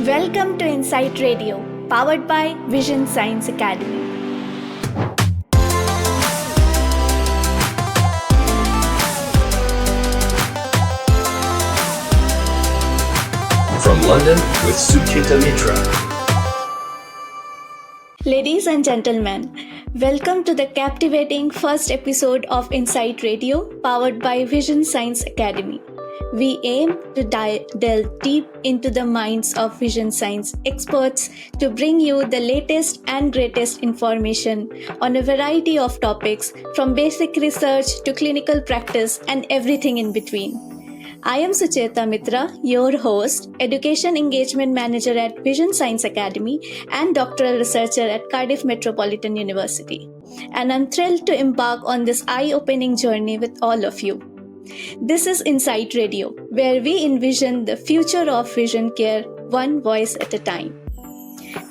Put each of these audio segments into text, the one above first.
Welcome to InSight Radio, powered by Vision Science Academy. From London with Sucheta Mitra. Ladies and gentlemen, welcome to the captivating first episode of InSight Radio, powered by Vision Science Academy. We aim to delve deep into the minds of vision science experts to bring you the latest and greatest information on a variety of topics, from basic research to clinical practice and everything in between. I am Sucheta Mitra, your host, Education Engagement Manager at Vision Science Academy and Doctoral Researcher at Cardiff Metropolitan University. And I'm thrilled to embark on this eye-opening journey with all of you. This is InSight Radio, where we envision the future of vision care one voice at a time.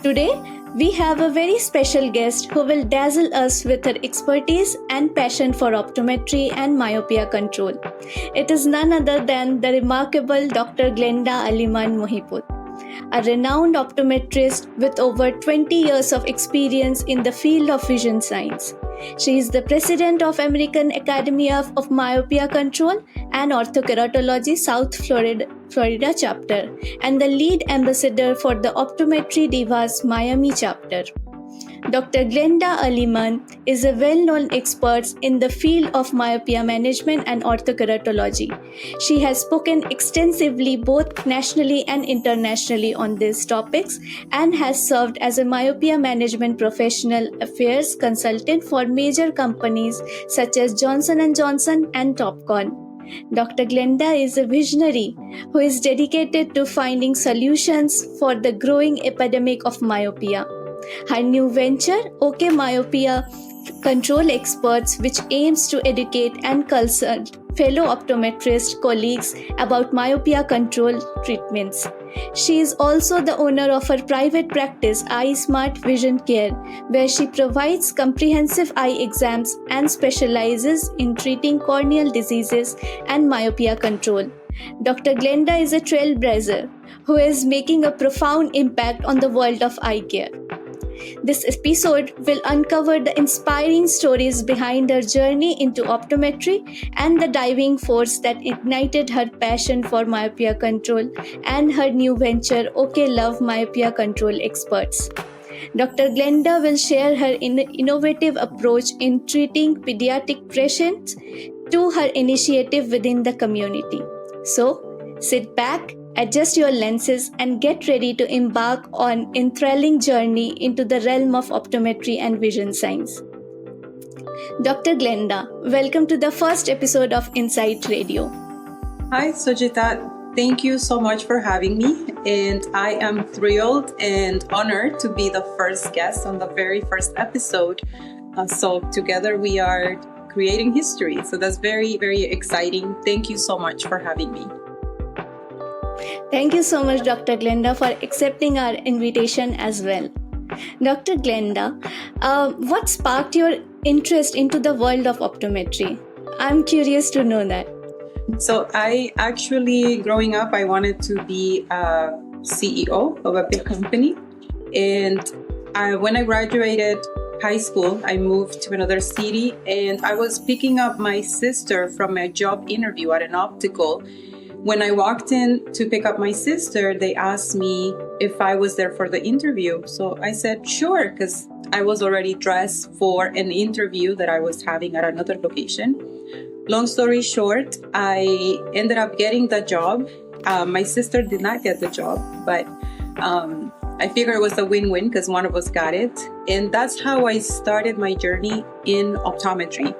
Today, we have a very special guest who will dazzle us with her expertise and passion for optometry and myopia control. It is none other than the remarkable Dr. Glenda Aleman Moheeputh, a renowned optometrist with over 20 years of experience in the field of vision science. She is the president of American Academy of Myopia Control and Orthokeratology South Florida chapter and the lead ambassador for the Optometry Divas Miami chapter. Dr. Glenda Aleman is a well-known expert in the field of myopia management and orthokeratology. She has spoken extensively both nationally and internationally on these topics and has served as a myopia management professional affairs consultant for major companies such as Johnson & Johnson and Topcon. Dr. Glenda is a visionary who is dedicated to finding solutions for the growing epidemic of myopia. Her new venture, OK Myopia Control Experts, which aims to educate and consult fellow optometrist colleagues about myopia control treatments. She is also the owner of her private practice, iSmart Vision Care, where she provides comprehensive eye exams and specializes in treating corneal diseases and myopia control. Dr. Glenda is a trailblazer who is making a profound impact on the world of eye care. This episode will uncover the inspiring stories behind her journey into optometry and the driving force that ignited her passion for myopia control and her new venture, OK Love Myopia Control Experts. Dr. Glenda will share her innovative approach in treating pediatric patients to her initiative within the community. So, sit back, adjust your lenses, and get ready to embark on an enthralling journey into the realm of optometry and vision science. Dr. Glenda, welcome to the first episode of InSight Radio. Hi, Sucheta. Thank you so much for having me. And I am thrilled and honored to be the first guest on the very first episode. So together we are creating history. So that's very, very exciting. Thank you so much for having me. Thank you so much, Dr. Glenda, for accepting our invitation as well. Dr. Glenda, what sparked your interest into the world of optometry? I'm curious to know that. So I actually, growing up, I wanted to be a CEO of a big company. And when I graduated high school, I moved to another city, and I was picking up my sister from a job interview at an optical. When I walked in to pick up my sister, they asked me if I was there for the interview. So I said, sure, because I was already dressed for an interview that I was having at another location. Long story short, I ended up getting the job. My sister did not get the job, but I figured it was a win-win because one of us got it. And that's how I started my journey in optometry.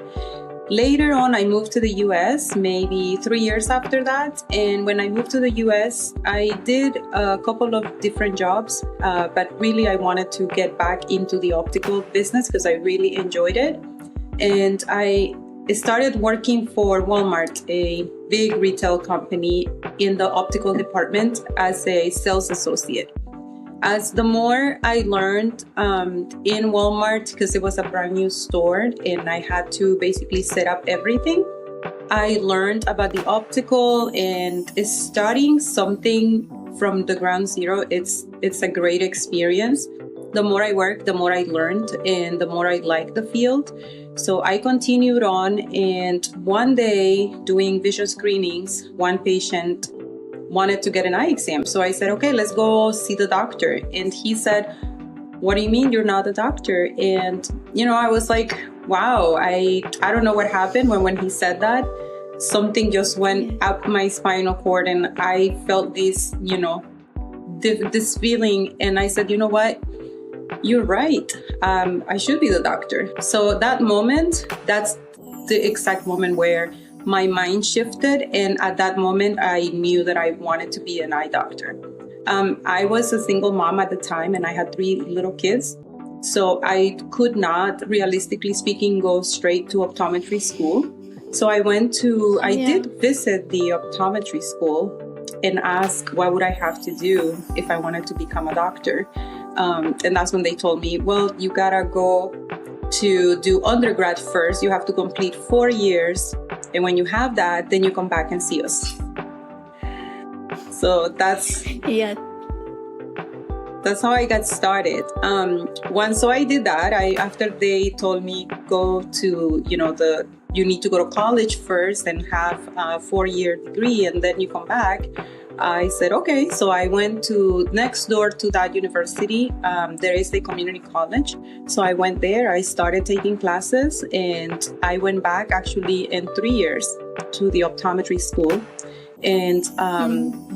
Later on, I moved to the US, maybe 3 years after that. And when I moved to the US, I did a couple of different jobs, but really I wanted to get back into the optical business because I really enjoyed it. And I started working for Walmart, a big retail company, in the optical department as a sales associate. As the more I learned in Walmart, because it was a brand new store and I had to basically set up everything, I learned about the optical and studying something from the ground zero, it's a great experience. The more I worked, the more I learned, and the more I liked the field. So I continued on, and one day doing vision screenings, one patient wanted to get an eye exam. So I said, okay, let's go see the doctor. And he said, what do you mean you're not the doctor? And, I was like, wow, I don't know what happened when he said that. Something just went up my spinal cord, and I felt this, this feeling. And I said, you know what? You're right. I should be the doctor. So that moment, that's the exact moment where my mind shifted. And at that moment, I knew that I wanted to be an eye doctor. I was a single mom at the time, and I had 3 little kids. So I could not, realistically speaking, go straight to optometry school. So I did visit the optometry school and ask what would I have to do if I wanted to become a doctor. And that's when they told me, well, you gotta go to do undergrad first. You have to complete 4 years. And when you have that, then you come back and see us. So that's how I got started. So I did that. After they told me go to, you need to go to college first and have a 4-year degree, and then you come back. I said, okay. So I went to next door to that university. There is a community college. So I went there. I started taking classes, and I went back actually in 3 years to the optometry school. And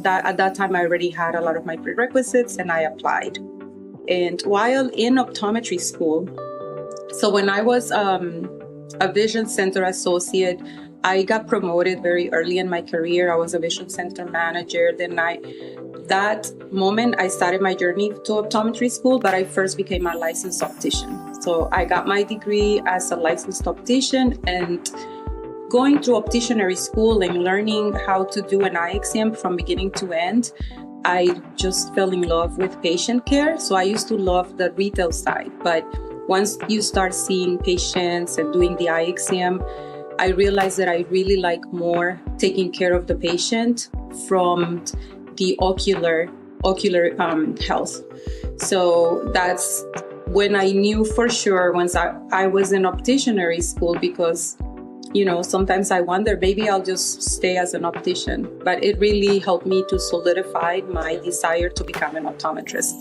that at that time, I already had a lot of my prerequisites, and I applied. And while in optometry school, so when I was a vision center associate, I got promoted very early in my career. I was a vision center manager. Then that moment, I started my journey to optometry school, but I first became a licensed optician. So I got my degree as a licensed optician, and going through opticianry school and learning how to do an eye exam from beginning to end, I just fell in love with patient care. So I used to love the retail side. But once you start seeing patients and doing the eye exam, I realized that I really like more taking care of the patient from the ocular health. So that's when I knew for sure once I was in opticianry school, because sometimes I wonder, maybe I'll just stay as an optician. But it really helped me to solidify my desire to become an optometrist.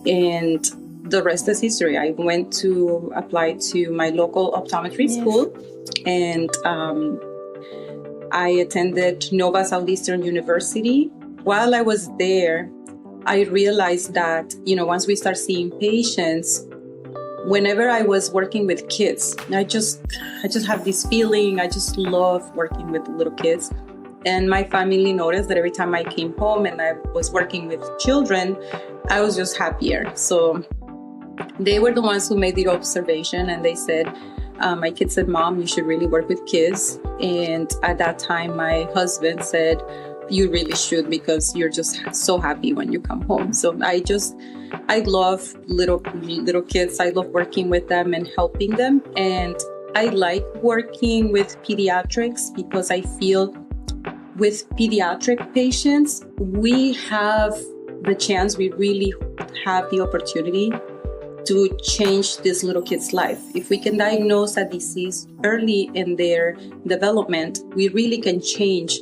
And the rest is history. I went to apply to my local optometry school, and I attended Nova Southeastern University. While I was there, I realized that, once we start seeing patients, whenever I was working with kids, I just have this feeling. I just love working with little kids. And my family noticed that every time I came home and I was working with children, I was just happier. So they were the ones who made the observation, and they said, my kids said, Mom, you should really work with kids. And at that time, my husband said, you really should, because you're just so happy when you come home. So I love little kids. I love working with them and helping them. And I like working with pediatrics because I feel with pediatric patients, we have the chance, we really have the opportunity to change this little kid's life. If we can diagnose a disease early in their development, we really can change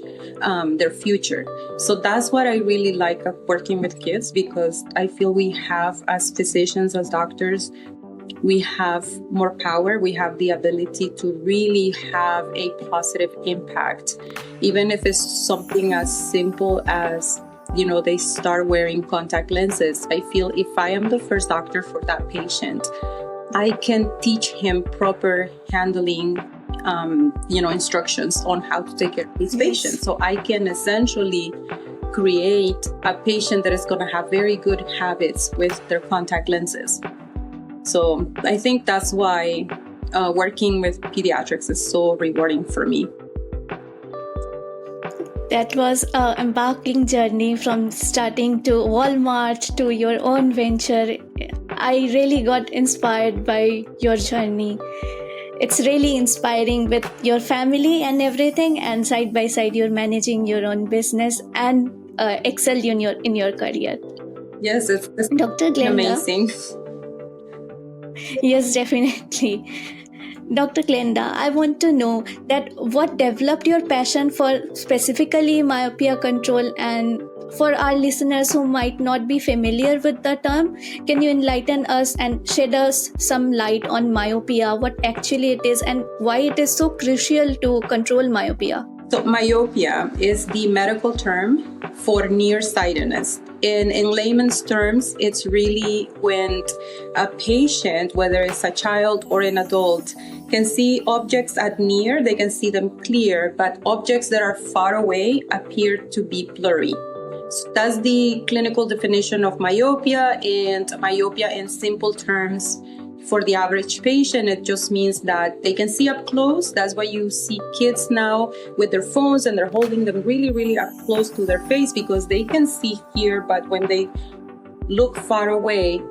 their future. So that's what I really like of working with kids, because I feel we have, as physicians, as doctors, we have more power. We have the ability to really have a positive impact, even if it's something as simple as they start wearing contact lenses. I feel if I am the first doctor for that patient, I can teach him proper handling, instructions on how to take care of these patients. So I can essentially create a patient that is going to have very good habits with their contact lenses. So I think that's why working with pediatrics is so rewarding for me. That was an embarking journey from starting to Walmart to your own venture. I really got inspired by your journey. It's really inspiring with your family and everything, and side by side you're managing your own business, and excel in your career. Yes, it's Dr. Glenda. amazing. Yes, definitely. Dr. Glenda, I want to know that what developed your passion for specifically myopia control, and for our listeners who might not be familiar with the term, can you enlighten us and shed us some light on myopia, what actually it is and why it is so crucial to control myopia? So myopia is the medical term for nearsightedness. In layman's terms, it's really when a patient, whether it's a child or an adult, can see objects at near, they can see them clear, but objects that are far away appear to be blurry. So that's the clinical definition of myopia, and myopia in simple terms for the average patient, it just means that they can see up close. That's why you see kids now with their phones and they're holding them really, really up close to their face because they can see here, but when they look far away,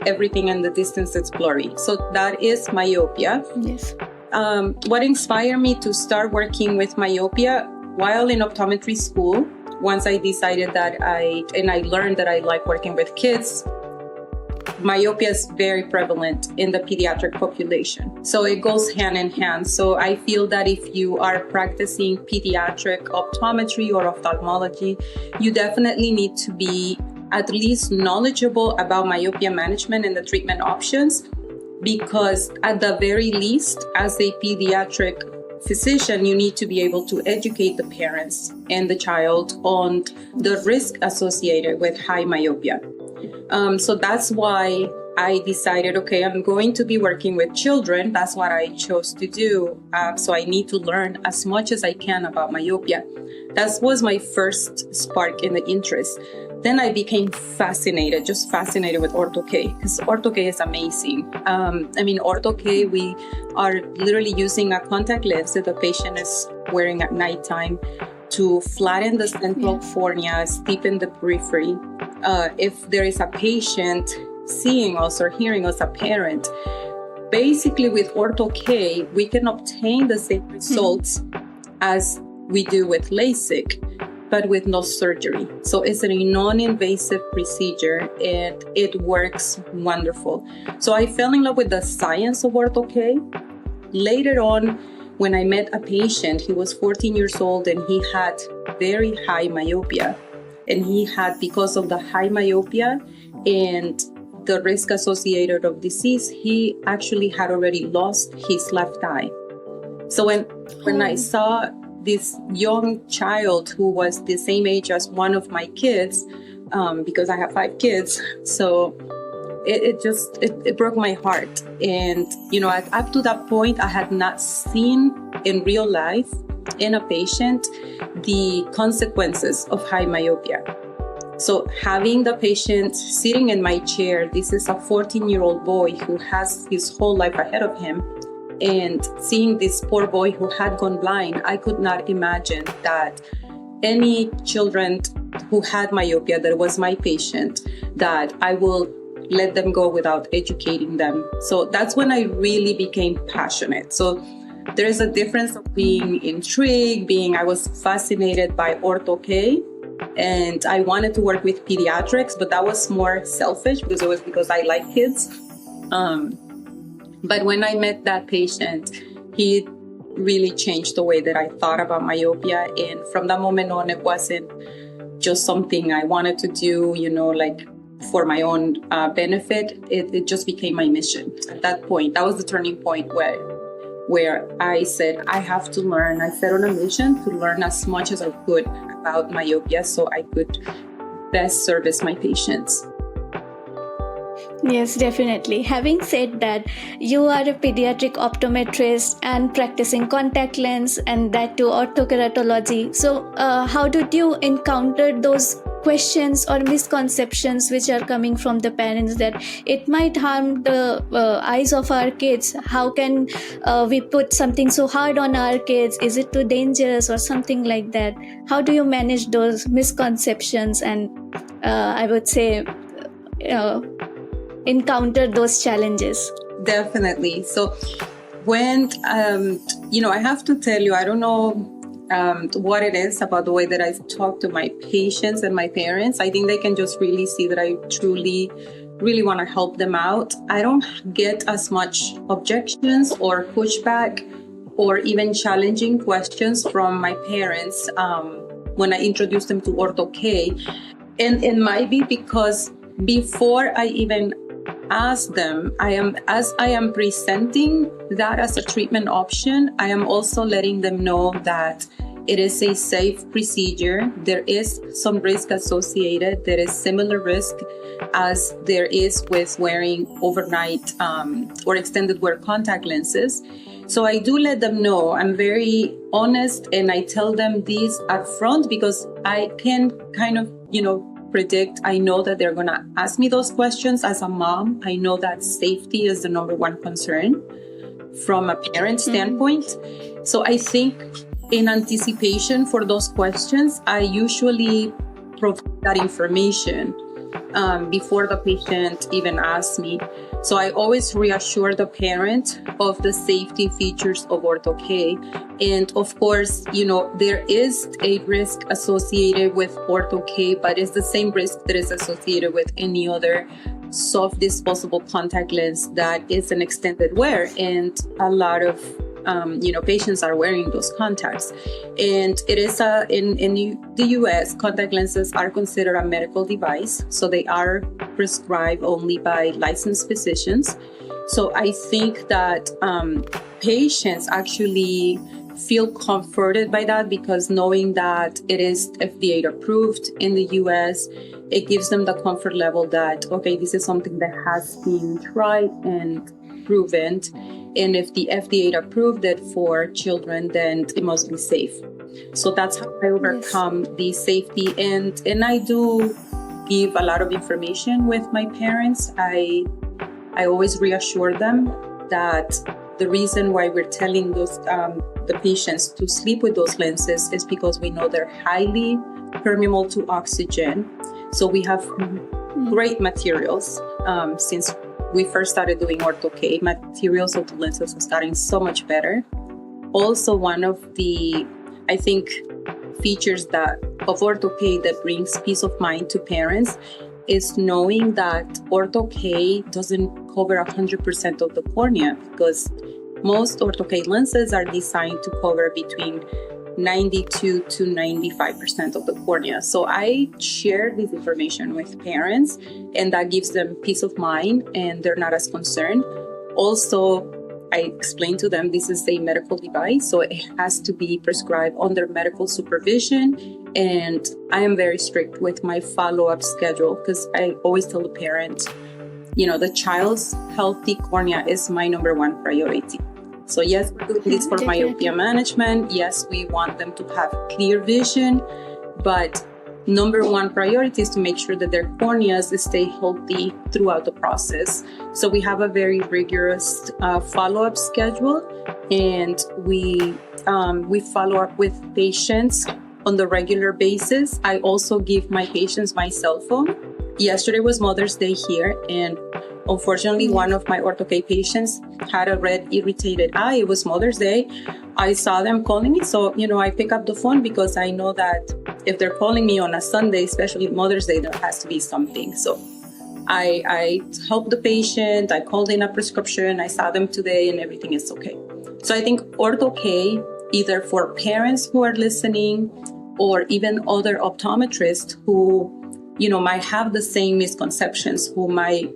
everything in the distance is blurry. So that is myopia. Yes. What inspired me to start working with myopia while in optometry school, once I decided that I learned that I like working with kids, myopia is very prevalent in the pediatric population. So it goes hand in hand. So I feel that if you are practicing pediatric optometry or ophthalmology, you definitely need to be at least knowledgeable about myopia management and the treatment options, because at the very least, as a pediatric physician, you need to be able to educate the parents and the child on the risk associated with high myopia. So that's why I decided, okay, I'm going to be working with children. That's what I chose to do. So I need to learn as much as I can about myopia. That was my first spark in the interest. Then I became fascinated with Ortho-K, because Ortho-K is amazing. Ortho-K, we are literally using a contact lens that the patient is wearing at nighttime to flatten the central cornea, steepen the periphery. If there is a patient seeing us or hearing us, a parent, basically with Ortho-K, we can obtain the same results as we do with LASIK, but with no surgery. So it's a non-invasive procedure and it works wonderful. So I fell in love with the science of Ortho-K. Later on, when I met a patient, he was 14 years old and he had very high myopia. And he had, because of the high myopia and the risk associated of disease, he actually had already lost his left eye. So when I saw this young child who was the same age as one of my kids, because I have 5 kids, so it broke my heart. And, up to that point, I had not seen in real life in a patient the consequences of high myopia. So having the patient sitting in my chair, this is a 14-year-old boy who has his whole life ahead of him, and seeing this poor boy who had gone blind, I could not imagine that any children who had myopia that was my patient, that I will let them go without educating them. So that's when I really became passionate. So there is a difference of being intrigued, I was fascinated by Ortho-K, and I wanted to work with pediatrics, but that was more selfish because I like kids. But when I met that patient, he really changed the way that I thought about myopia. And from that moment on, it wasn't just something I wanted to do, for my own benefit. It just became my mission at that point. That was the turning point where I said, I have to learn. I set on a mission to learn as much as I could about myopia so I could best service my patients. Yes, definitely. Having said that, you are a pediatric optometrist and practicing contact lens, and that too orthokeratology. So how did you encounter those questions or misconceptions which are coming from the parents that it might harm the eyes of our kids? How can we put something so hard on our kids? Is it too dangerous or something like that? How do you manage those misconceptions and I would say encounter those challenges? Definitely. So when, I have to tell you, I don't know what it is about the way that I talk to my patients and my parents, I think they can just really see that I truly, really want to help them out. I don't get as much objections or pushback or even challenging questions from my parents when I introduce them to Ortho-K. And it might be because before I even ask them, as I am presenting that as a treatment option, I am also letting them know that it is a safe procedure. There is some risk associated. There is similar risk as there is with wearing overnight or extended wear contact lenses. So I do let them know. I'm very honest and I tell them this up front because I can kind of, predict. I know that they're going to ask me those questions as a mom. I know that safety is the number one concern from a parent standpoint. So I think in anticipation for those questions, I usually provide that information before the patient even asks me. So I always reassure the parent of the safety features of Ortho-K. And of course, there is a risk associated with Ortho-K, but it's the same risk that is associated with any other soft disposable contact lens that is an extended wear. And a lot of patients are wearing those contacts. And it is in the US, contact lenses are considered a medical device. So they are prescribed only by licensed physicians. So I think that patients actually feel comforted by that because knowing that it is FDA approved in the US, it gives them the comfort level that, okay, this is something that has been tried and proven. And if the FDA approved it for children, then it must be safe. So that's how I overcome the safety. And I do give a lot of information with my parents. I always reassure them that the reason why we're telling those the patients to sleep with those lenses is because we know they're highly permeable to oxygen. So we have great materials since we first started doing Ortho-K. Materials of the lenses are starting so much better. Also, one of the, I think, features of Ortho-K that brings peace of mind to parents is knowing that Ortho-K doesn't cover 100% of the cornea because most Ortho-K lenses are designed to cover between 92 to 95% of the cornea. So I share this information with parents and that gives them peace of mind and they're not as concerned. Also, I explain to them this is a medical device, so it has to be prescribed under medical supervision. And I am very strict with my follow-up schedule because I always tell the parent, the child's healthy cornea is my number one priority. So yes, we're doing this for myopia management. Yes, we want them to have clear vision, but number one priority is to make sure that their corneas stay healthy throughout the process. So we have a very rigorous follow-up schedule, and we follow up with patients on the regular basis. I also give my patients my cell phone. Yesterday was Mother's Day here, and unfortunately, one of my Ortho-K patients had a red irritated eye. It was Mother's Day. I saw them calling me. So, I pick up the phone because I know that if they're calling me on a Sunday, especially Mother's Day, there has to be something. So I helped the patient. I called in a prescription. I saw them today and everything is okay. So I think Ortho-K, either for parents who are listening or even other optometrists who, might have the same misconceptions, who might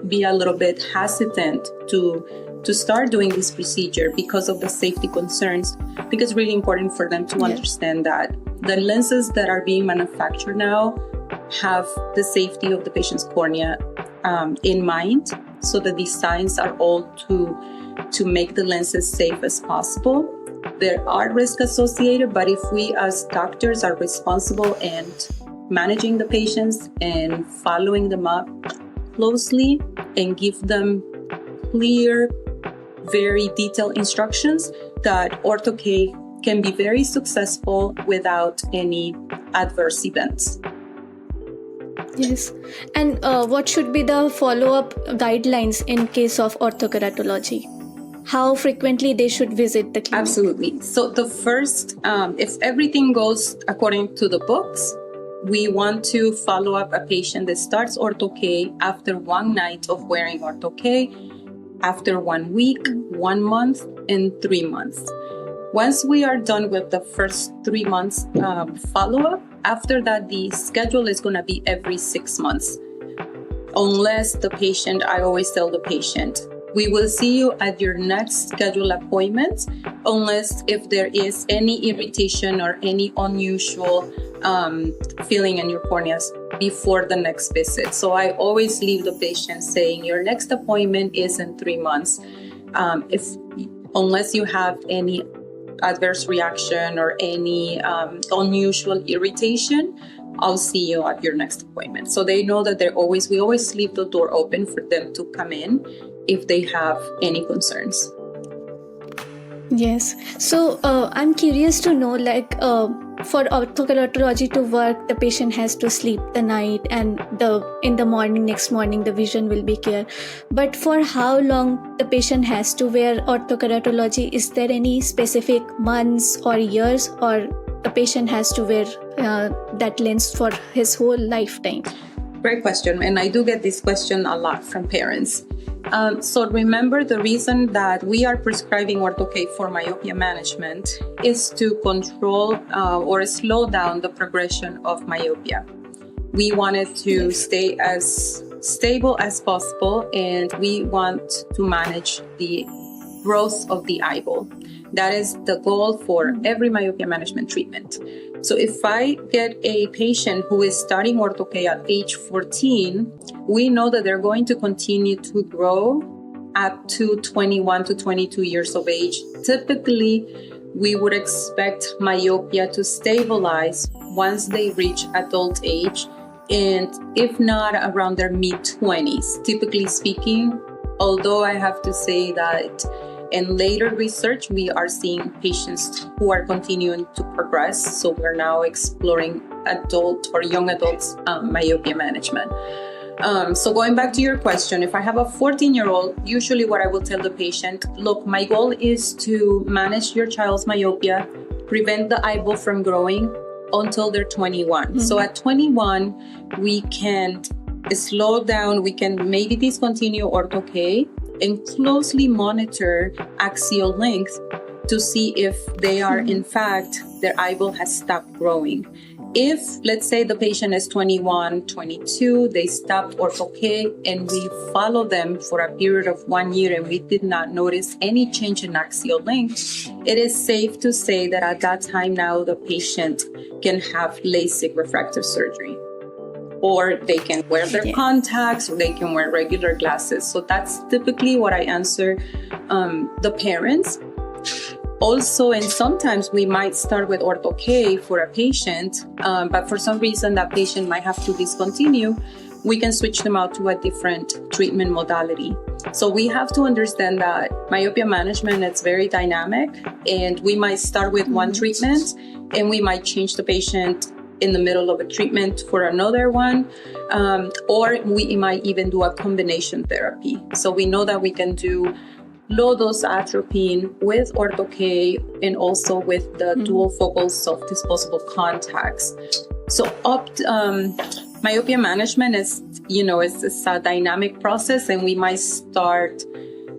be a little bit hesitant to start doing this procedure because of the safety concerns. I think it's really important for them to understand that the lenses that are being manufactured now have the safety of the patient's cornea in mind. So the designs are all to make the lenses safe as possible. There are risks associated, but if we as doctors are responsible and managing the patients and following them up closely and give them clear, very detailed instructions, that Ortho-K can be very successful without any adverse events. Yes. And what should be the follow-up guidelines in case of orthokeratology? how frequently they should visit the clinic? Absolutely. So the first, if everything goes according to the books, we want to follow up a patient that starts Ortho-K after one night of wearing Ortho-K, after 1 week, 1 month, and 3 months. Once we are done with the first 3 months follow-up, after that, the schedule is going to be every 6 months. Unless the patient, I always tell the patient, we will see you at your next scheduled appointment, unless if there is any irritation or any unusual feeling in your corneas before the next visit. So I always leave the patient saying your next appointment is in 3 months. Unless you have any adverse reaction or any unusual irritation, I'll see you at your next appointment. So they know that we always leave the door open for them to come in if they have any concerns. Yes. So I'm curious to know, for orthokeratology to work, the patient has to sleep the night, and in the morning, next morning, the vision will be clear. But for how long the patient has to wear orthokeratology? Is there any specific months or years, or the patient has to wear that lens for his whole lifetime? Great question. And I do get this question a lot from parents. So remember, the reason that we are prescribing Ortho-K for myopia management is to control or slow down the progression of myopia. We want it to stay as stable as possible, and we want to manage the growth of the eyeball. That is the goal for every myopia management treatment. So if I get a patient who is starting Ortho-K at age 14, we know that they're going to continue to grow up to 21 to 22 years of age. Typically, we would expect myopia to stabilize once they reach adult age, and if not, around their mid-20s, typically speaking. Although I have to say that in later research, we are seeing patients who are continuing to progress. So we're now exploring adult or young adults myopia management. So going back to your question, if I have a 14-year-old, usually what I will tell the patient, look, my goal is to manage your child's myopia, prevent the eyeball from growing until they're 21. Mm-hmm. So at 21, we can slow down, we can maybe discontinue Ortho-K and closely monitor axial length to see if they are, in fact, their eyeball has stopped growing. If, let's say, the patient is 21, 22, they stopped Ortho-K, and we follow them for a period of 1 year and we did not notice any change in axial length, it is safe to say that at that time now the patient can have LASIK refractive surgery. Or they can wear their contacts, or they can wear regular glasses. So that's typically what I answer the parents. Also, and sometimes we might start with Ortho-K for a patient, but for some reason that patient might have to discontinue, we can switch them out to a different treatment modality. So we have to understand that myopia management is very dynamic, and we might start with one treatment and we might change the patient in the middle of a treatment for another one, or we might even do a combination therapy. So we know that we can do low-dose atropine with Ortho-K and also with the dual focal self-disposable contacts. So myopia management is, it's a dynamic process, and we might start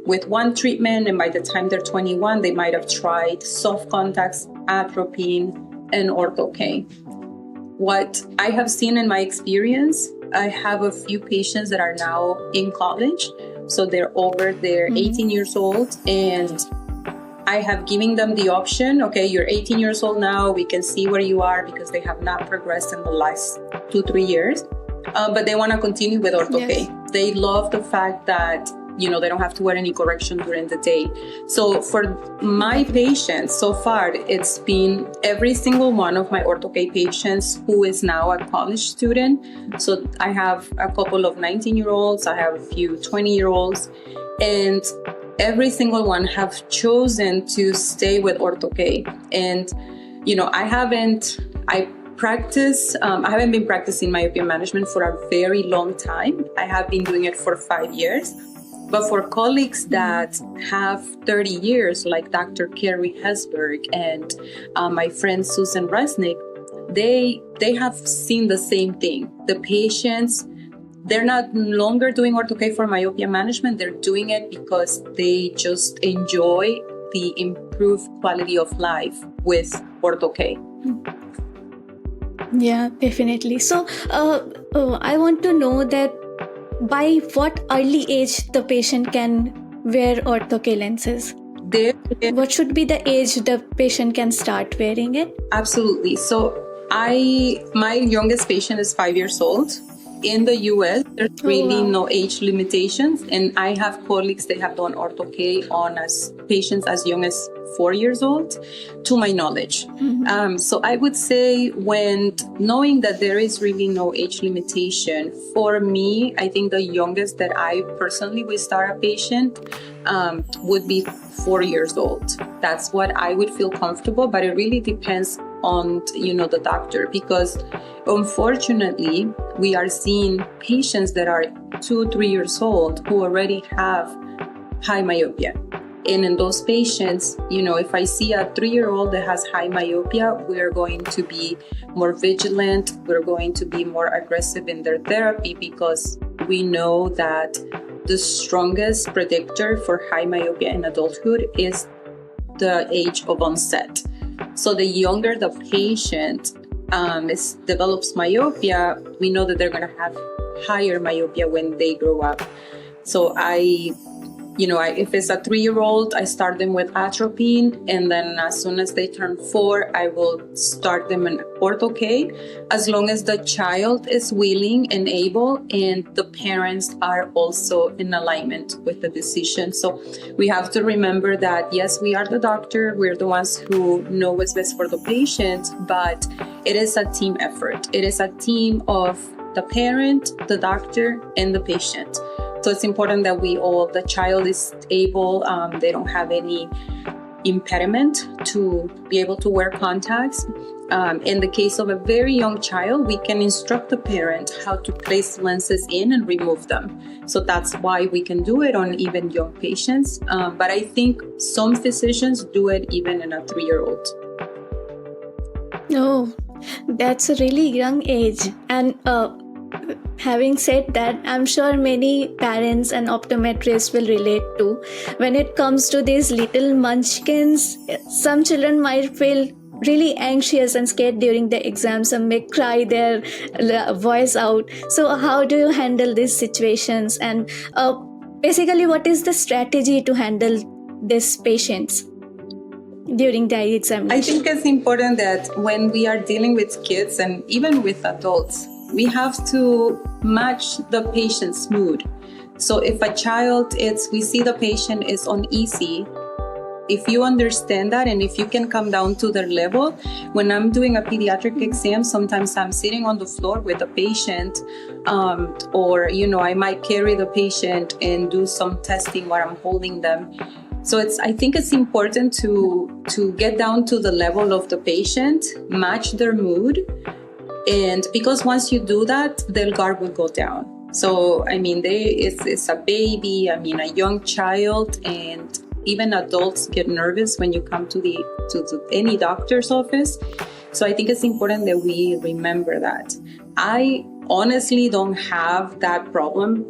with one treatment, and by the time they're 21, they might have tried soft contacts, atropine, and Ortho-K. What I have seen in my experience, I have a few patients that are now in college. So they're 18 years old, and I have given them the option, okay, you're 18 years old now, we can see where you are, because they have not progressed in the last 2-3 years, but they want to continue with Ortho-K. Yes. They love the fact that, they don't have to wear any correction during the day. So for my patients, so far, it's been every single one of my Ortho-K patients who is now a college student. So I have a couple of 19-year-olds, I have a few 20-year-olds, and every single one have chosen to stay with Ortho-K. And, I haven't been practicing myopia management for a very long time. I have been doing it for 5 years. But for colleagues that have 30 years, like Dr. Carrie Hesberg and my friend Susan Resnick, they have seen the same thing. The patients, they're not longer doing Ortho-K for myopia management. They're doing it because they just enjoy the improved quality of life with Ortho-K. Yeah, definitely. So I want to know that by what early age the patient can wear Ortho-K lenses? What should be the age the patient can start wearing it? Absolutely. So my youngest patient is 5 years old. In the US, there's really no age limitations. And I have colleagues that have done Ortho-K on patients as young as 4 years old, to my knowledge. So I would say when knowing that there is really no age limitation, for me, I think the youngest that I personally would start a patient would be 4 years old. That's what I would feel comfortable, but it really depends on the doctor, because unfortunately we are seeing patients that are 2-3 years old who already have high myopia. And in those patients, if I see a 3-year-old that has high myopia, we're going to be more vigilant. We're going to be more aggressive in their therapy, because we know that the strongest predictor for high myopia in adulthood is the age of onset. So the younger the patient develops myopia, we know that they're going to have higher myopia when they grow up. So if it's a 3-year-old, I start them with atropine, and then as soon as they turn 4, I will start them in Ortho-K, as long as the child is willing and able, and the parents are also in alignment with the decision. So we have to remember that, yes, we are the doctor, we're the ones who know what's best for the patient, but it is a team effort. It is a team of the parent, the doctor, and the patient. So it's important that the child is able, they don't have any impediment to be able to wear contacts. In the case of a very young child, we can instruct the parent how to place lenses in and remove them. So that's why we can do it on even young patients. But I think some physicians do it even in a 3-year-old. Oh, that's a really young age. And having said that, I'm sure many parents and optometrists will relate to. When it comes to these little munchkins, some children might feel really anxious and scared during the exams and may cry their voice out. So how do you handle these situations? And basically, what is the strategy to handle these patients during the examination? I think it's important that when we are dealing with kids and even with adults, we have to match the patient's mood. So if a child we see the patient is uneasy, if you understand that and if you can come down to their level, when I'm doing a pediatric exam, sometimes I'm sitting on the floor with a patient, or I might carry the patient and do some testing while I'm holding them. So I think it's important to get down to the level of the patient, match their mood. And because once you do that, their guard will go down. So, it's a baby, a young child, and even adults get nervous when you come to any doctor's office. So I think it's important that we remember that. I honestly don't have that problem.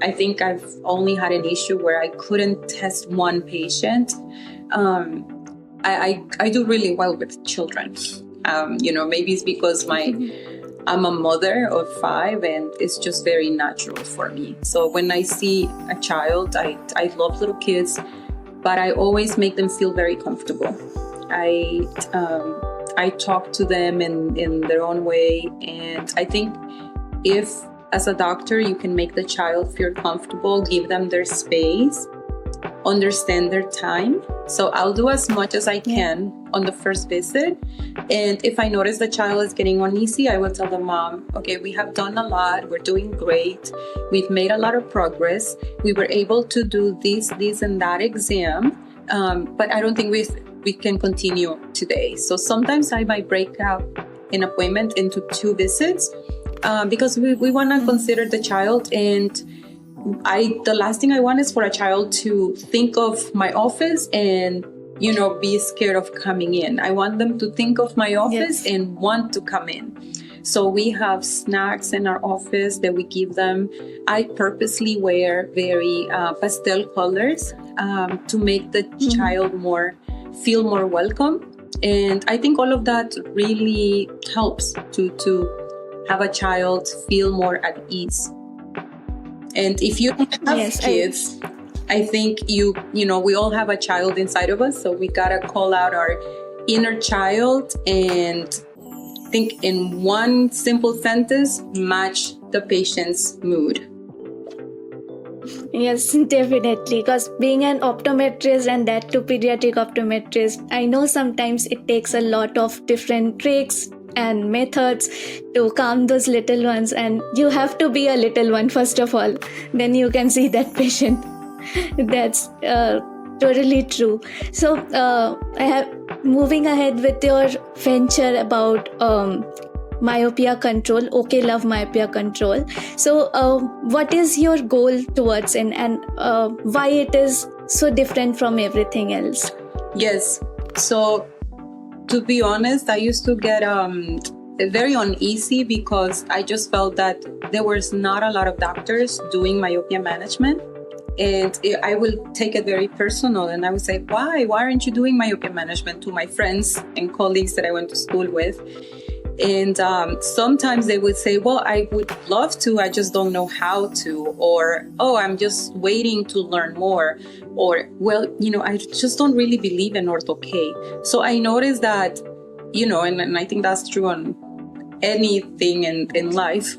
I think I've only had an issue where I couldn't test one patient. I do really well with children. Maybe it's because I'm a mother of 5 and it's just very natural for me. So when I see a child, I love little kids, but I always make them feel very comfortable. I talk to them in their own way. And I think if as a doctor, you can make the child feel comfortable, give them their space, understand their time. So I'll do as much as I can on the first visit. And if I notice the child is getting uneasy, I will tell the mom, okay, we have done a lot. We're doing great. We've made a lot of progress. We were able to do this, and that exam. But I don't think we can continue today. So sometimes I might break out an appointment into 2 visits because we want to consider the child, and the last thing I want is for a child to think of my office and, be scared of coming in. I want them to think of my office and want to come in. So we have snacks in our office that we give them. I purposely wear very pastel colors to make the child feel more welcome. And I think all of that really helps to have a child feel more at ease. And if you don't have kids, I think we all have a child inside of us. So we gotta call out our inner child and think in one simple sentence, match the patient's mood. Yes, definitely. Because being an optometrist and that too pediatric optometrist, I know sometimes it takes a lot of different tricks and methods to calm those little ones. And you have to be a little one, first of all. Then you can see that patient. That's totally true. So moving ahead with your venture about myopia control, OK Love Myopia Control. So what is your goal towards and why it is so different from everything else? Yes. So to be honest, I used to get very uneasy because I just felt that there was not a lot of doctors doing myopia management. And I will take it very personal and I would say, why aren't you doing myopia management, to my friends and colleagues that I went to school with? And sometimes they would say, well, I would love to, I just don't know how to, or, oh, I'm just waiting to learn more, or, well, I just don't really believe in Ortho-K. So I noticed that, and I think that's true on anything in life.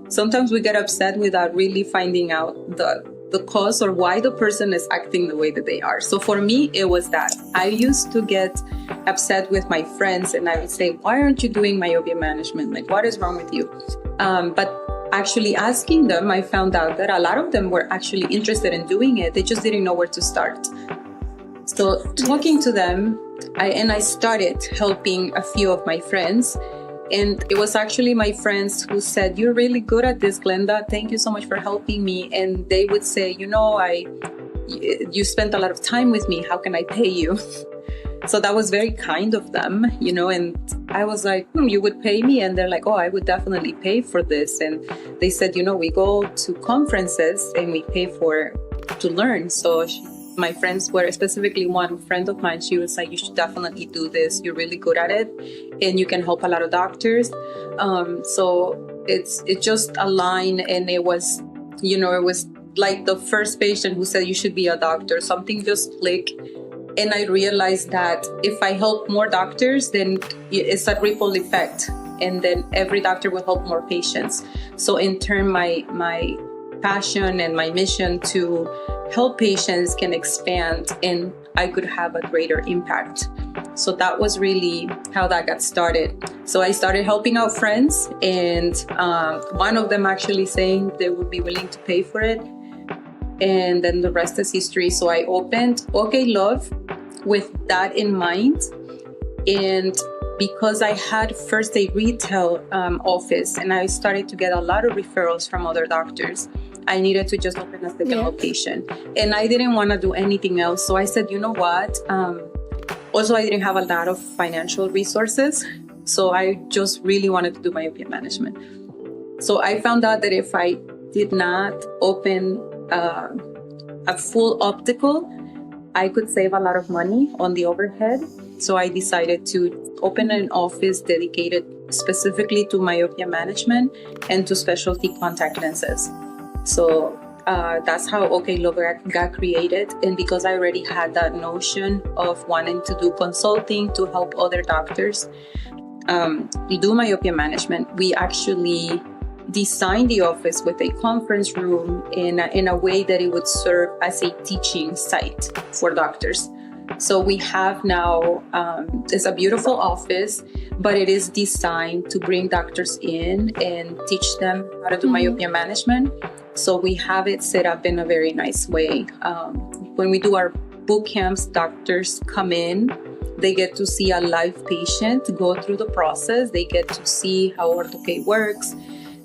Sometimes we get upset without really finding out the cause or why the person is acting the way that they are. So for me, it was that. I used to get upset with my friends and I would say, why aren't you doing myopia management? Like, what is wrong with you? But actually asking them, I found out that a lot of them were actually interested in doing it. They just didn't know where to start. So talking to them, I started helping a few of my friends. And it was actually my friends who said, you're really good at this, Glenda. Thank you so much for helping me. And they would say, you spent a lot of time with me. How can I pay you? So that was very kind of them, and I was like, you would pay me? And they're like, oh, I would definitely pay for this. And they said, we go to conferences and we pay to learn. So my friends were, specifically one friend of mine, she was like, you should definitely do this. You're really good at it and you can help a lot of doctors. So it just aligned, and it was, it was like the first patient who said you should be a doctor. Something just clicked. And I realized that if I help more doctors, then it's a ripple effect. And then every doctor will help more patients. So in turn, my passion and my mission to help patients can expand and I could have a greater impact. So that was really how that got started. So I started helping out friends, and one of them actually saying they would be willing to pay for it. And then the rest is history. So I opened OK Love with that in mind. And because I had first a retail office and I started to get a lot of referrals from other doctors, I needed to just open a second location. And I didn't want to do anything else. So I said, you know what? Also, I didn't have a lot of financial resources. So I just really wanted to do myopia management. So I found out that if I did not open a full optical, I could save a lot of money on the overhead. So I decided to open an office dedicated specifically to myopia management and to specialty contact lenses. So that's how OK Love got created. And because I already had that notion of wanting to do consulting to help other doctors do myopia management, we actually designed the office with a conference room in a way that it would serve as a teaching site for doctors. So we have now, it's a beautiful office, but it is designed to bring doctors in and teach them how to do myopia management. So we have it set up in a very nice way. When we do our boot camps, doctors come in, they get to see a live patient go through the process. They get to see how Ortho-K works.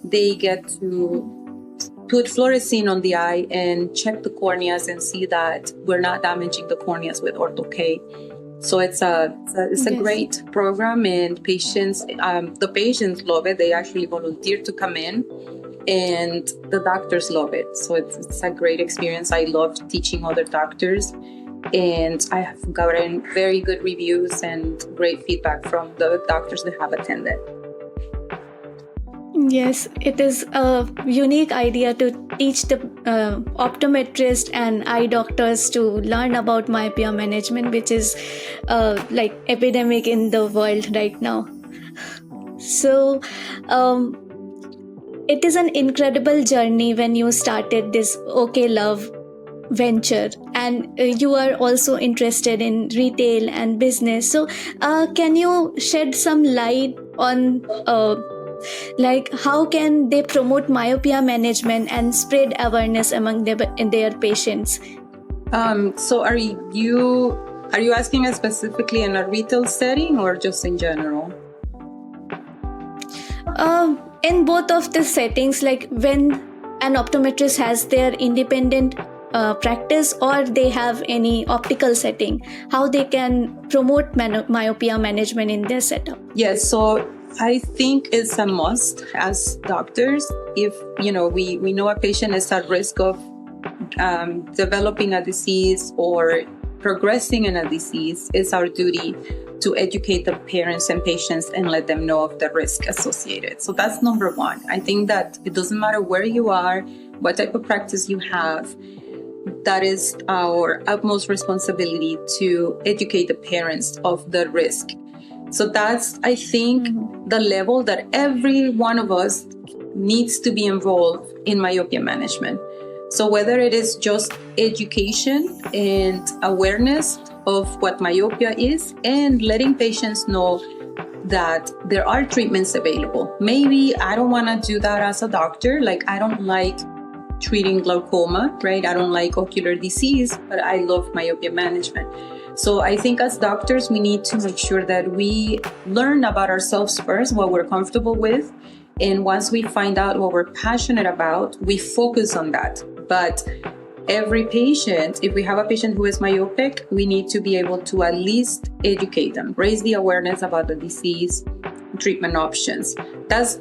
They get to put fluorescein on the eye and check the corneas and see that we're not damaging the corneas with Ortho-K. So it's a great program, and the patients love it. They actually volunteer to come in, and the doctors love it. So it's a great experience. I love teaching other doctors, and I have gotten very good reviews and great feedback from the doctors that have attended. Yes, it is a unique idea to teach the optometrist and eye doctors to learn about myopia management, which is like epidemic in the world right now. So it is an incredible journey when you started this OK Love venture, and you are also interested in retail and business. So can you shed some light on like how can they promote myopia management and spread awareness among their patients? So are you asking us specifically in a retail setting or just in general? In both of the settings, like when an optometrist has their independent practice or they have any optical setting, how they can promote myopia management in their setup. Yes, so I think it's a must as doctors. If we know a patient is at risk of developing a disease or progressing in a disease, it's our duty to educate the parents and patients and let them know of the risk associated. So that's number one. I think that it doesn't matter where you are, what type of practice you have, that is our utmost responsibility to educate the parents of the risk. So that's, I think, the level that every one of us needs to be involved in myopia management. So whether it is just education and awareness of what myopia is and letting patients know that there are treatments available. Maybe I don't want to do that as a doctor. Like, I don't like treating glaucoma, right? I don't like ocular disease, but I love myopia management. So I think as doctors, we need to make sure that we learn about ourselves first, what we're comfortable with. And once we find out what we're passionate about, we focus on that. But every patient, if we have a patient who is myopic, we need to be able to at least educate them, raise the awareness about the disease, treatment options. That's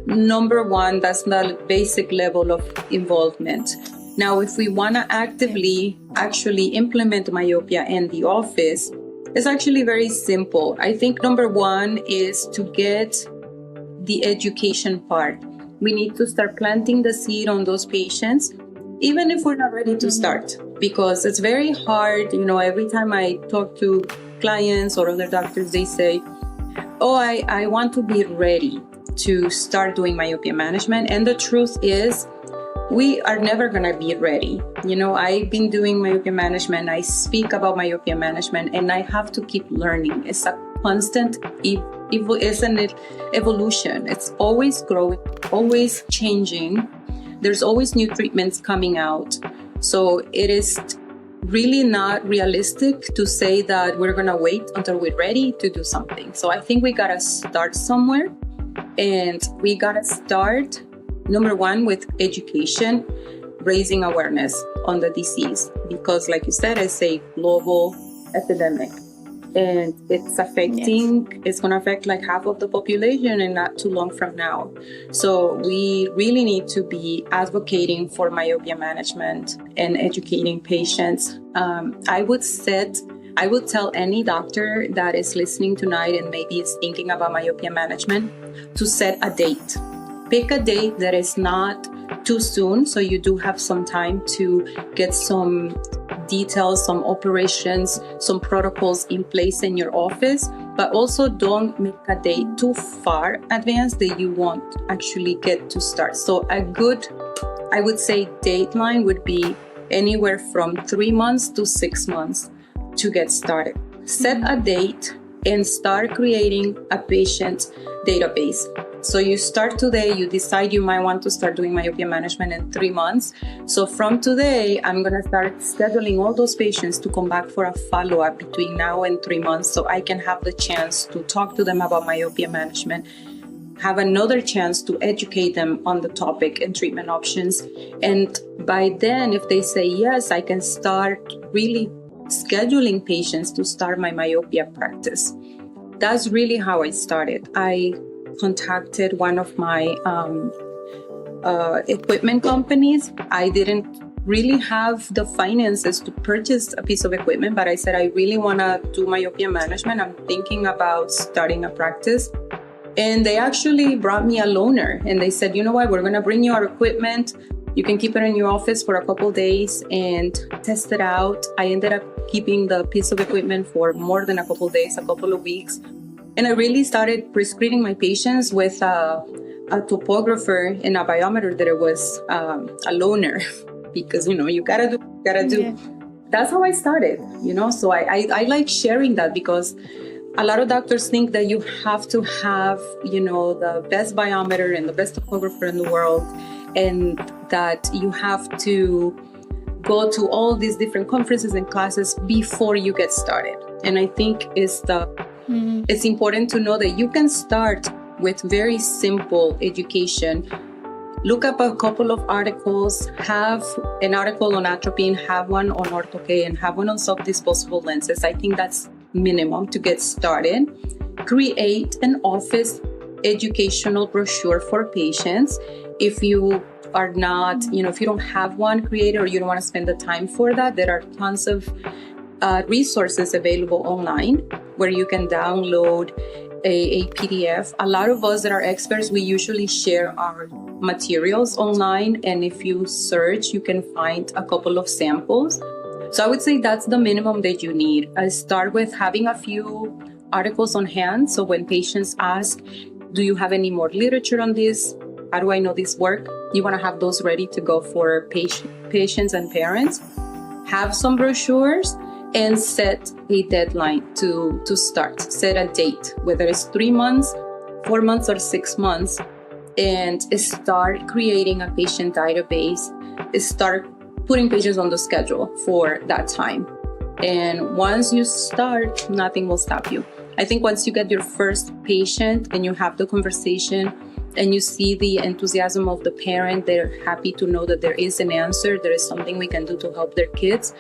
number one. That's the basic level of involvement. Now, if we want to actively actually implement myopia in the office, it's actually very simple. I think number one is to get the education part. We need to start planting the seed on those patients, even if we're not ready to start, because it's very hard. Every time I talk to clients or other doctors, they say, oh, I want to be ready to start doing myopia management. And the truth is, we are never going to be ready. I've been doing myopia management. I speak about myopia management, and I have to keep learning. It's a constant evolution. It's always growing, always changing. There's always new treatments coming out. So it is really not realistic to say that we're going to wait until we're ready to do something. So I think we got to start somewhere, and we got to start, number one, with education, raising awareness on the disease, because like you said, it's a global epidemic. And it's going to affect like half of the population and not too long from now. So we really need to be advocating for myopia management and educating patients. I would tell any doctor that is listening tonight and maybe is thinking about myopia management to set a date. Pick a date that is not too soon, so you do have some time to get some details, some operations, some protocols in place in your office, but also don't make a date too far advanced that you won't actually get to start. So a good, I would say, dateline would be anywhere from 3 months to 6 months to get started. Set a date and start creating a patient database. So you start today, you decide you might want to start doing myopia management in 3 months. So from today, I'm going to start scheduling all those patients to come back for a follow-up between now and 3 months, so I can have the chance to talk to them about myopia management, have another chance to educate them on the topic and treatment options. And by then, if they say yes, I can start really scheduling patients to start my myopia practice. That's really how I started. I contacted one of my equipment companies. I didn't really have the finances to purchase a piece of equipment, but I said, I really want to do myopia management. I'm thinking about starting a practice. And they actually brought me a loaner, and they said, you know what, we're going to bring you our equipment. You can keep it in your office for a couple of days and test it out. I ended up keeping the piece of equipment for more than a couple of days, a couple of weeks. And I really started prescribing my patients with a topographer and a biometer that it was a loaner because, you gotta do. Yeah. That's how I started, So I like sharing that because a lot of doctors think that you have to have, the best biometer and the best topographer in the world, and that you have to go to all these different conferences and classes before you get started. And I think it's important to know that you can start with very simple education. Look up a couple of articles, have an article on atropine, have one on Orthokeratology, and have one on soft disposable lenses. I think that's minimum to get started. Create an office educational brochure for patients. If you are not, if you don't have one created or you don't want to spend the time for that, there are tons of resources available online where you can download a PDF. A lot of us that are experts, we usually share our materials online, and if you search, you can find a couple of samples. So I would say that's the minimum that you need. Start with having a few articles on hand. So when patients ask, do you have any more literature on this? How do I know this work? You want to have those ready to go for patients and parents. Have some brochures and set a deadline to start. Set a date, whether it's 3 months, 4 months, or 6 months, and start creating a patient database. Start putting patients on the schedule for that time. And once you start, nothing will stop you. I think once you get your first patient and you have the conversation and you see the enthusiasm of the parent, they're happy to know that there is an answer, there is something we can do to help their kids.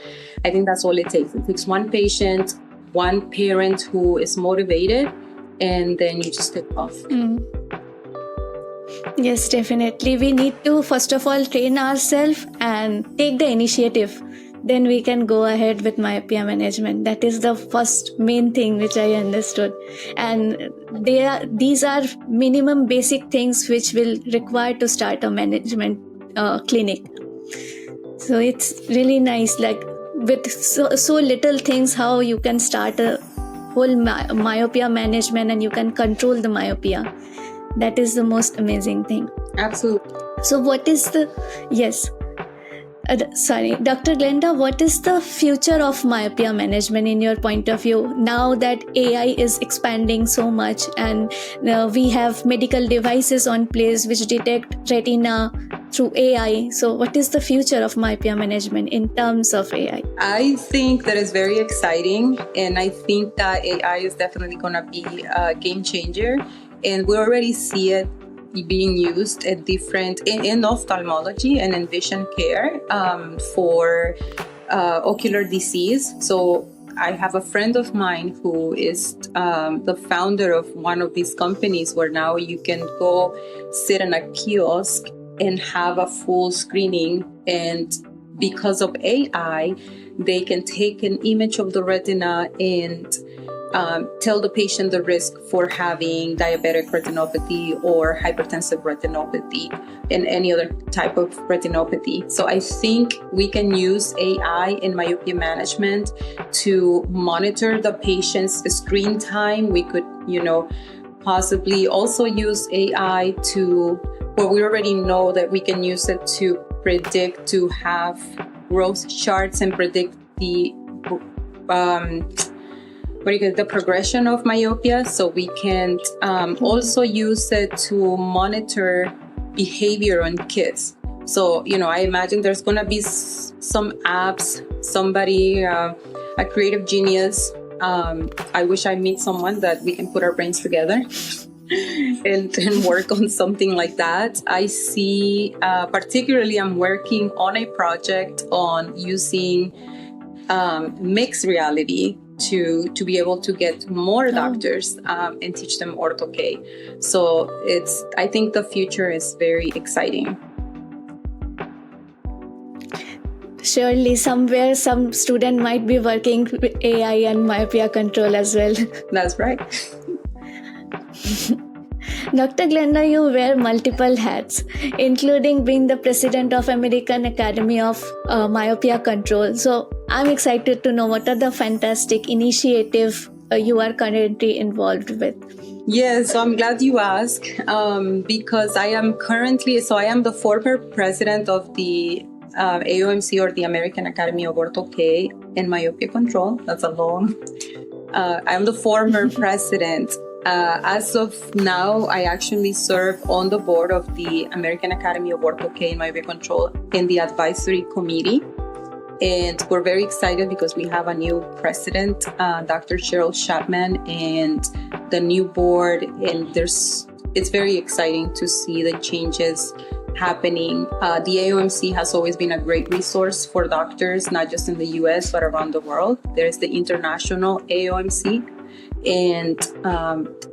I think that's all it takes. It takes one patient, one parent who is motivated, and then you just take off. Yes, definitely. We need to, first of all, train ourselves and take the initiative. Then we can go ahead with myopia management. That is the first main thing which I understood. And these are minimum basic things which will require to start a management clinic. So it's really nice, like with so little things, how you can start a whole myopia management and you can control the myopia. That is the most amazing thing. Absolutely. So what is Dr. Glenda, what is the future of myopia management in your point of view? Now that AI is expanding so much and we have medical devices on place which detect retina through AI. So what is the future of myopia management in terms of AI? I think that is very exciting. And I think that AI is definitely going to be a game changer. And we already see it being used at in ophthalmology and in vision care for ocular disease. So I have a friend of mine who is the founder of one of these companies where now you can go sit in a kiosk and have a full screening. And because of AI, they can take an image of the retina and tell the patient the risk for having diabetic retinopathy or hypertensive retinopathy and any other type of retinopathy. So I think we can use AI in myopia management to monitor the patient's screen time. We could, possibly also use AI we already know that we can use it to predict, to have growth charts and predict the progression of myopia. So we can also use it to monitor behavior on kids. So, I imagine there's going to be some apps, somebody, a creative genius. I wish I meet someone that we can put our brains together and work on something like that. I see, particularly I'm working on a project on using mixed reality to be able to get more doctors and teach them Ortho-K. So I think the future is very exciting. Surely somewhere some student might be working with AI and myopia control as well. That's right. Dr. Glenda, you wear multiple hats, including being the president of American Academy of Myopia Control. So I'm excited to know what are the fantastic initiatives you are currently involved with. Yes, so I'm glad you asked because I am the former president of the AOMC, or the American Academy of Ortho-K and Myopia Control. That's a long. I'm the former president. As of now, I actually serve on the board of the American Academy of Ortho-K and Myopia Control in the advisory committee. And we're very excited because we have a new president, Dr. Cheryl Chapman, and the new board. And it's very exciting to see the changes happening. The AOMC has always been a great resource for doctors, not just in the US, but around the world. There's the international AOMC. And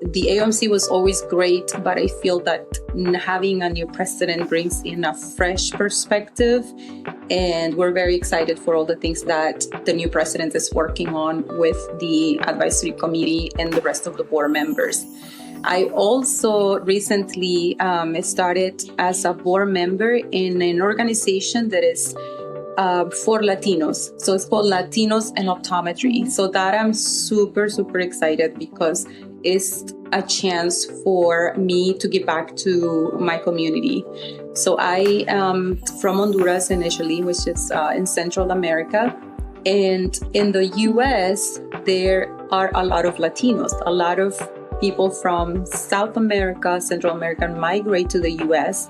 the AOMC was always great, but I feel that having a new president brings in a fresh perspective. And we're very excited for all the things that the new president is working on with the advisory committee and the rest of the board members. I also recently started as a board member in an organization that is for Latinos. So it's called Latinos and Optometry. So that I'm super, super excited because it's a chance for me to give back to my community. So I am from Honduras initially, which is in Central America. And in the US, there are a lot of Latinos, a lot of people from South America, Central America migrate to the US,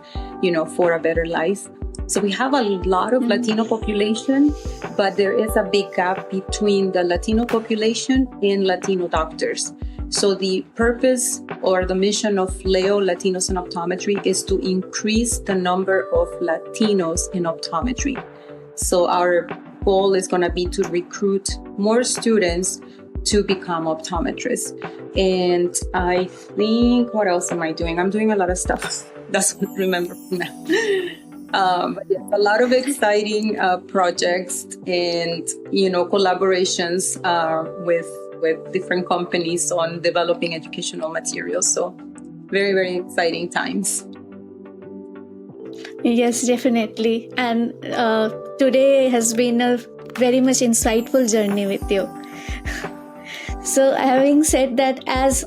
for a better life. So we have a lot of Latino population, but there is a big gap between the Latino population and Latino doctors. So the purpose or the mission of LEO, Latinos in Optometry, is to increase the number of Latinos in optometry. So our goal is going to be to recruit more students to become optometrists. And I think, what else am I doing? I'm doing a lot of stuff. Doesn't remember now. But yeah, a lot of exciting projects and, collaborations with different companies on developing educational materials. So very, very exciting times. Yes, definitely. And today has been a very much insightful journey with you. So having said that, as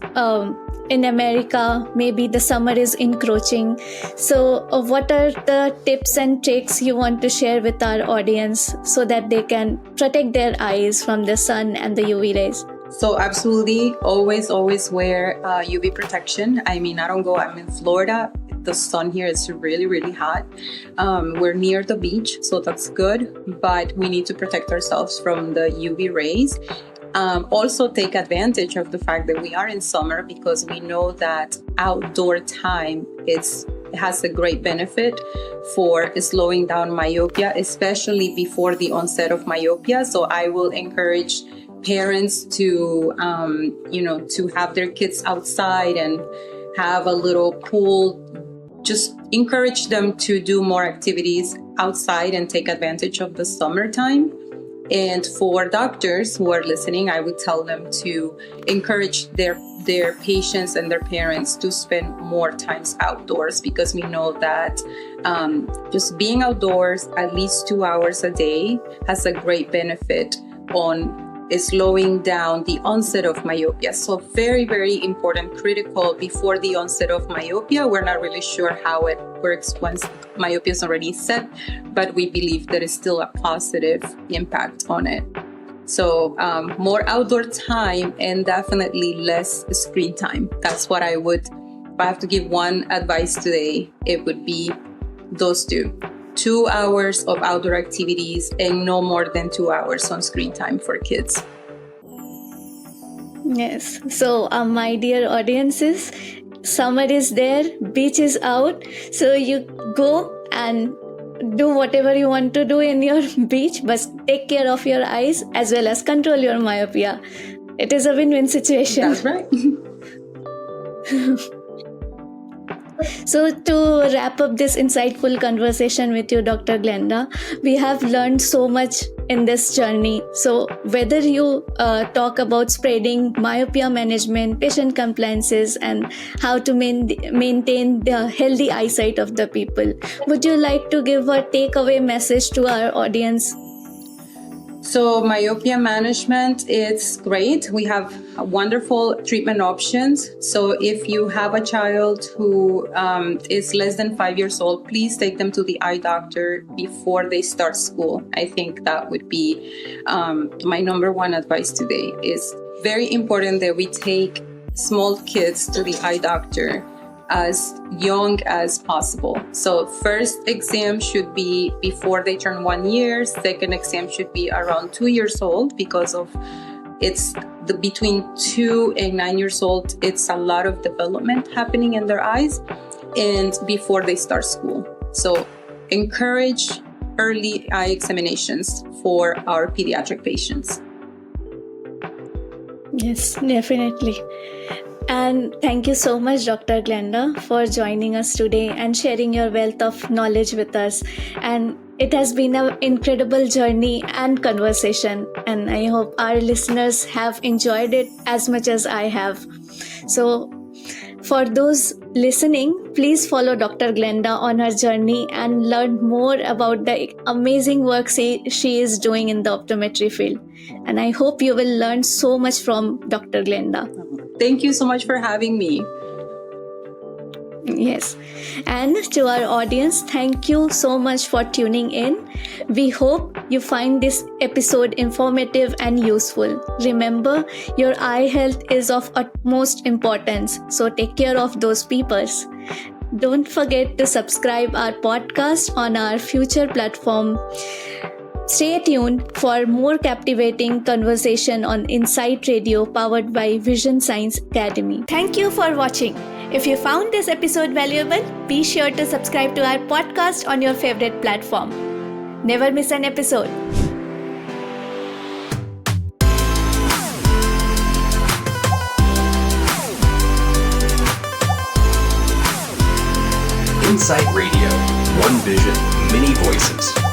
in America, maybe the summer is encroaching. So what are the tips and tricks you want to share with our audience so that they can protect their eyes from the sun and the UV rays? So absolutely, always wear UV protection. I'm in Florida. The sun here is really, really hot. We're near the beach, so that's good. But we need to protect ourselves from the UV rays. Also take advantage of the fact that we are in summer, because we know that outdoor time has a great benefit for slowing down myopia, especially before the onset of myopia. So I will encourage parents to have their kids outside and have a little pool. Just encourage them to do more activities outside and take advantage of the summertime. And for doctors who are listening, I would tell them to encourage their patients and their parents to spend more times outdoors, because we know that just being outdoors at least 2 hours a day has a great benefit on slowing down the onset of myopia. So very, very important, critical before the onset of myopia. We're not really sure how it works once myopia is already set, but we believe there is still a positive impact on it. So more outdoor time and definitely less screen time. That's what if I have to give one advice today, it would be those two. 2 hours of outdoor activities and no more than 2 hours on screen time for kids. Yes. So, my dear audiences, summer is there, beach is out, so you go and do whatever you want to do in your beach, but take care of your eyes as well as control your myopia. It is a win-win situation. That's right. So to wrap up this insightful conversation with you, Dr. Glenda, we have learned so much in this journey. So whether you talk about spreading myopia management, patient compliances, and how to maintain the healthy eyesight of the people, would you like to give a takeaway message to our audience? So myopia management, it's great. We have wonderful treatment options. So if you have a child who is less than 5 years old, please take them to the eye doctor before they start school. I think that would be my number one advice today. It's very important that we take small kids to the eye doctor as young as possible. So first exam should be before they turn 1 year. Second exam should be around 2 years old, because of between 2 and 9 years old, it's a lot of development happening in their eyes, and before they start school. So encourage early eye examinations for our pediatric patients. Yes, definitely. And thank you so much, Dr. Glenda, for joining us today and sharing your wealth of knowledge with us. And it has been an incredible journey and conversation. And I hope our listeners have enjoyed it as much as I have. So for those listening, please follow Dr. Glenda on her journey and learn more about the amazing work she is doing in the optometry field. And I hope you will learn so much from Dr. Glenda. Thank you so much for having me. Yes. And to our audience, thank you so much for tuning in. We hope you find this episode informative and useful. Remember, your eye health is of utmost importance, so take care of those peepers. Don't forget to subscribe our podcast on our future platform. Stay tuned for more captivating conversation on InSight Radio, powered by Vision Science Academy. Thank you for watching. If you found this episode valuable, be sure to subscribe to our podcast on your favorite platform. Never miss an episode. InSight Radio. One vision, many voices.